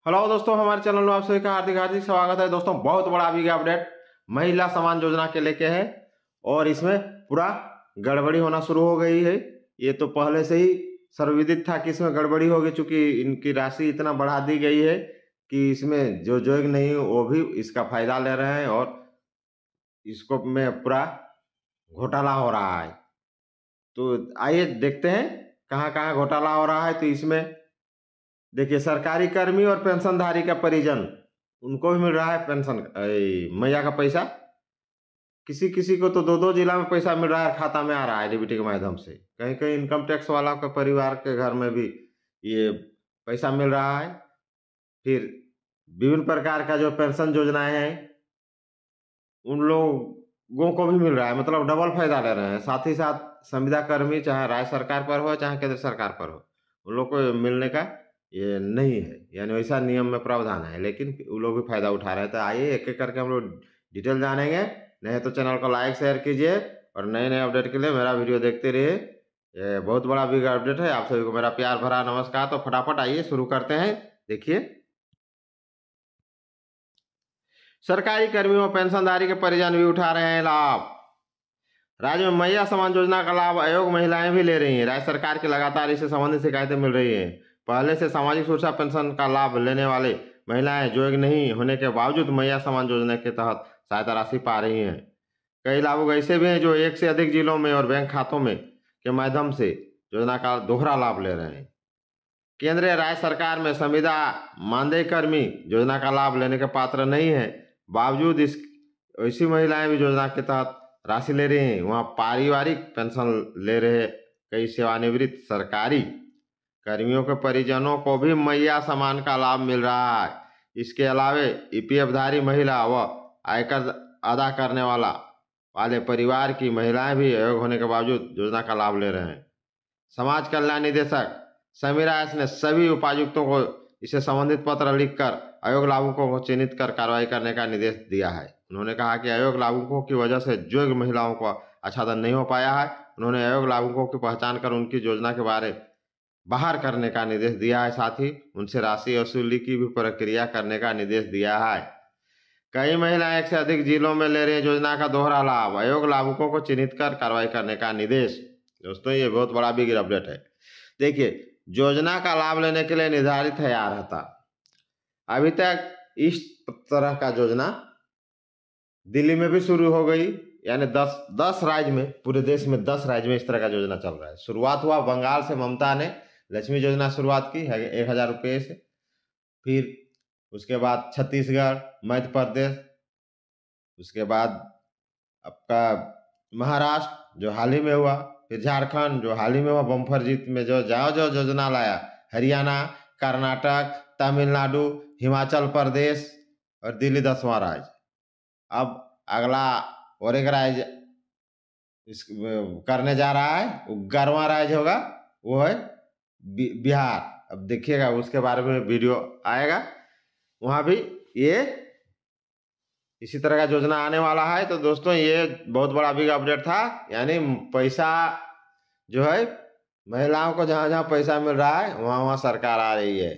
Hello दोस्तों, हमारे channel में आप सभी का हार्दिक हार्दिक स्वागत है। दोस्तों, बहुत बड़ा अभी का अपडेट महिला सम्मान योजना के लेके है और इसमें पूरा गड़बड़ी होना शुरू हो गई है। ये तो पहले से ही सर्वविदित था कि इसमें गड़बड़ी होगी, चूंकि इनकी राशि इतना बढ़ा दी गई है कि इसमें जो जोग नहीं वो भी इसका फायदा ले रहे हैं और इसको में पूरा घोटाला हो रहा है। तो आइए देखते हैं कहाँ कहाँ घोटाला हो रहा है। तो इसमें देखिए, सरकारी कर्मी और पेंशनधारी का परिजन, उनको भी मिल रहा है पेंशन, मैया का पैसा। किसी किसी को तो दो दो जिला में पैसा मिल रहा है, खाता में आ रहा है डीबीटी के माध्यम से। कहीं कहीं इनकम टैक्स वाला के परिवार के घर में भी ये पैसा मिल रहा है। फिर विभिन्न प्रकार का जो पेंशन योजनाएं हैं उन लोगों को भी मिल रहा है, मतलब डबल फायदा ले रहे हैं। साथ ही साथ संविदा कर्मी, चाहे राज्य सरकार पर हो चाहे केंद्र सरकार पर हो, उन लोग को मिलने का ये नहीं है, यानी वैसा नियम में प्रावधान है, लेकिन वो लोग भी फायदा उठा रहे हैं। तो आइए एक एक करके हम लोग डिटेल जानेंगे। नहीं तो चैनल को लाइक शेयर कीजिए और नए नए अपडेट के लिए मेरा वीडियो देखते रहिए। ये बहुत बड़ा बिग अपडेट है। आप सभी को मेरा प्यार भरा नमस्कार। तो फटाफट आइए शुरू करते हैं। देखिए, सरकारी कर्मियों पेंशनधारी के परिजन भी उठा रहे हैं लाभ। राज्य में मैया सम्मान योजना का लाभ अयोग्य महिलाएं भी ले रही हैं। राज्य सरकार की लगातार इससे संबंधित शिकायतें मिल रही हैं। पहले से सामाजिक सुरक्षा पेंशन का लाभ लेने वाले महिलाएं योग्य नहीं होने के बावजूद मैया सम्मान योजना के तहत सहायता राशि पा रही हैं। कई लाभुक ऐसे भी हैं जो एक से अधिक जिलों में और बैंक खातों में के माध्यम से योजना का दोहरा लाभ ले रहे हैं। केंद्रीय राज्य सरकार में संविदा मानदेय कर्मी योजना का लाभ लेने के पात्र नहीं है, बावजूद इस ऐसी महिलाएं भी योजना के तहत राशि ले रही हैं। वहाँ पारिवारिक पेंशन ले रहे कई सेवानिवृत्त सरकारी कर्मियों के परिजनों को भी मैया सम्मान का लाभ मिल रहा है। इसके अलावे ईपीएफ धारी महिला व आयकर अदा करने वाले परिवार की महिलाएं भी अयोग्य होने के बावजूद योजना का लाभ ले रहे हैं। समाज कल्याण निदेशक समीरा एस ने सभी उपायुक्तों को इससे संबंधित पत्र लिखकर अयोग्य लाभुकों को चिन्हित कर कार्रवाई करने का निर्देश दिया है। उन्होंने कहा कि अयोग्य लाभुकों की वजह से योग्य महिलाओं को आच्छादन नहीं हो पाया है। उन्होंने अयोग्य लाभुकों की पहचान कर उनकी योजना के बारे बाहर करने का निर्देश दिया है। साथ ही उनसे राशि वसूली की भी प्रक्रिया करने का निर्देश दिया है। कई महिलाएं एक से अधिक जिलों में ले रही योजना का दोहरा लाभ, अयोग्य लाभुकों को चिन्हित कर कार्रवाई करने का निर्देश। दोस्तों, ये बहुत बड़ा बिग अपडेट है। देखिए, योजना का लाभ लेने के लिए निर्धारित है अर्हता। अभी तक इस तरह का योजना दिल्ली में भी शुरू हो गई, यानी 10 राज्य में, पूरे देश में 10 राज्य में इस तरह का योजना चल रहा है। शुरुआत हुआ बंगाल से, ममता ने लक्ष्मी योजना शुरुआत की है 1000 रुपये से। फिर उसके बाद छत्तीसगढ़, मध्य प्रदेश, उसके बाद आपका महाराष्ट्र जो हाल ही में हुआ, फिर झारखंड जो हाल ही में हुआ बम्फर जीत में, जो जो योजना लाया, हरियाणा, कर्नाटक, तमिलनाडु, हिमाचल प्रदेश और दिल्ली 10वां राज्य। अब अगला और एक राज्य इस करने जा रहा है, 11वां राज्य होगा, वो है बिहार। अब देखिएगा, उसके बारे में वीडियो आएगा, वहाँ भी ये इसी तरह का योजना आने वाला है। तो दोस्तों, ये बहुत बड़ा बिग अपडेट था, यानी पैसा जो है महिलाओं को जहाँ जहाँ पैसा मिल रहा है वहाँ वहाँ सरकार आ रही है।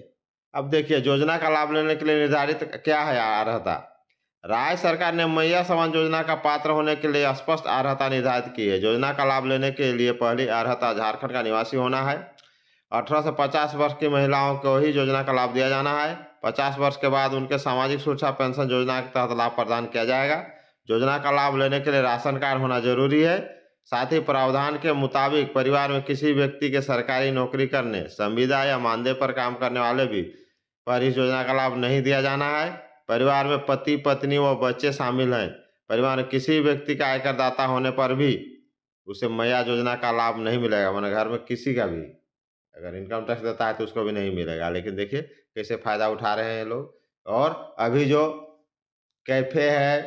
अब देखिए, योजना का लाभ लेने के लिए निर्धारित क्या है अर्हता। राज्य सरकार ने मैया सम्मान योजना का पात्र होने के लिए स्पष्ट अर्हता निर्धारित की है। योजना का लाभ लेने के लिए पहली अर्हता झारखंड का निवासी होना है। 18 से 50 वर्ष की महिलाओं को ही योजना का लाभ दिया जाना है। 50 वर्ष के बाद उनके सामाजिक सुरक्षा पेंशन योजना के तहत लाभ प्रदान किया जाएगा। योजना का लाभ लेने के लिए राशन कार्ड होना जरूरी है। साथ ही प्रावधान के मुताबिक परिवार में किसी व्यक्ति के सरकारी नौकरी करने, संविदा या मानदेय पर काम करने वाले भी पर इस योजना का लाभ नहीं दिया जाना है। परिवार में पति, पत्नी व बच्चे शामिल हैं। परिवार में किसी व्यक्ति का आयकरदाता होने पर भी उसे मैया योजना का लाभ नहीं मिलेगा। माने घर में किसी का भी अगर इनकम टैक्स देता है तो उसको भी नहीं मिलेगा। लेकिन देखिए कैसे फायदा उठा रहे हैं लोग। और अभी जो कैफे है,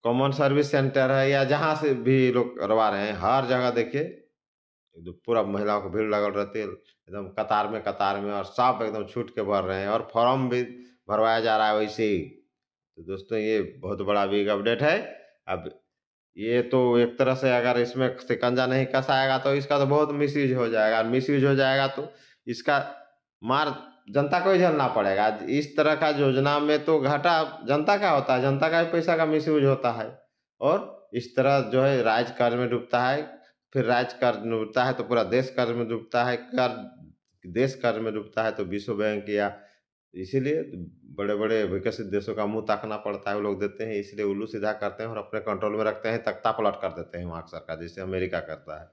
कॉमन सर्विस सेंटर है, या जहाँ से भी लोग करवा रहे हैं, हर जगह देखिए एकदम पूरा महिलाओं को भीड़ लगल रहती है, एकदम कतार में और सब एकदम छूट के भर रहे हैं और फॉर्म भी भरवाया जा रहा है वैसे ही। तो दोस्तों, ये बहुत बड़ा बिग अपडेट है। अब ये तो एक तरह से अगर इसमें शिकंजा नहीं कसाएगा तो इसका तो बहुत मिसयूज हो जाएगा। मिसयूज हो जाएगा तो इसका मार जनता को ही झेलना पड़ेगा। इस तरह का योजना में तो घाटा जनता का होता है, जनता का भी पैसा का मिसयूज होता है और इस तरह जो है राज्य कर्ज में डूबता है, फिर राज्य कर्ज में डूबता है तो पूरा देश कर्ज में डूबता है, देश कर्ज में डूबता है तो विश्व बैंक या इसीलिए बड़े-बड़े विकसित देशों का मुँह ताकना पड़ता है, वो लोग देते हैं इसलिए उल्लू सीधा करते हैं और अपने कंट्रोल में रखते हैं, तख्ता पलट कर देते हैं वहाँ की सरकार, जैसे अमेरिका करता है।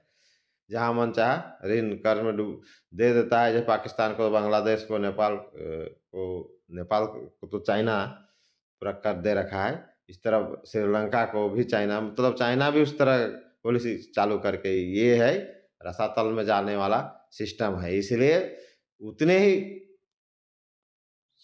जहाँ मन चाहा ऋण कर्ज में डूब दे देता है, जैसे पाकिस्तान को, बांग्लादेश को, नेपाल को तो चाइना पूरा कर दे रखा है। इस तरह श्रीलंका को भी चाइना, मतलब चाइना भी उस तरह पॉलिसी चालू करके ये है रसातल में जाने वाला सिस्टम है। इसलिए उतने ही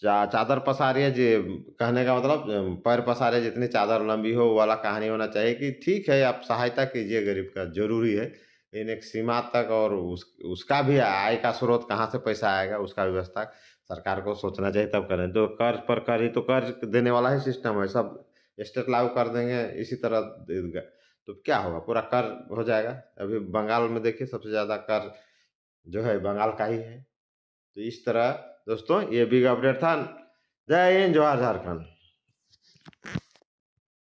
चादर पसारिए जे कहने का मतलब पैर पसारे जितनी चादर लंबी हो वो वाला कहानी होना चाहिए कि ठीक है आप सहायता कीजिए गरीब का ज़रूरी है, लेकिन एक सीमा तक और उसका भी आय का स्रोत कहाँ से पैसा आएगा उसका व्यवस्था सरकार को सोचना चाहिए तब करें। तो कर्ज पर कर्ज, तो कर्ज देने वाला ही सिस्टम है, सब स्टेट लागू कर देंगे इसी तरह दे देगा तो क्या होगा, पूरा कर्ज हो जाएगा। अभी बंगाल में देखिए सबसे ज़्यादा कर्ज जो है बंगाल का ही है। तो इस तरह दोस्तों ये बिग अपडेट था। जय हिंद, जोहार झारखंड।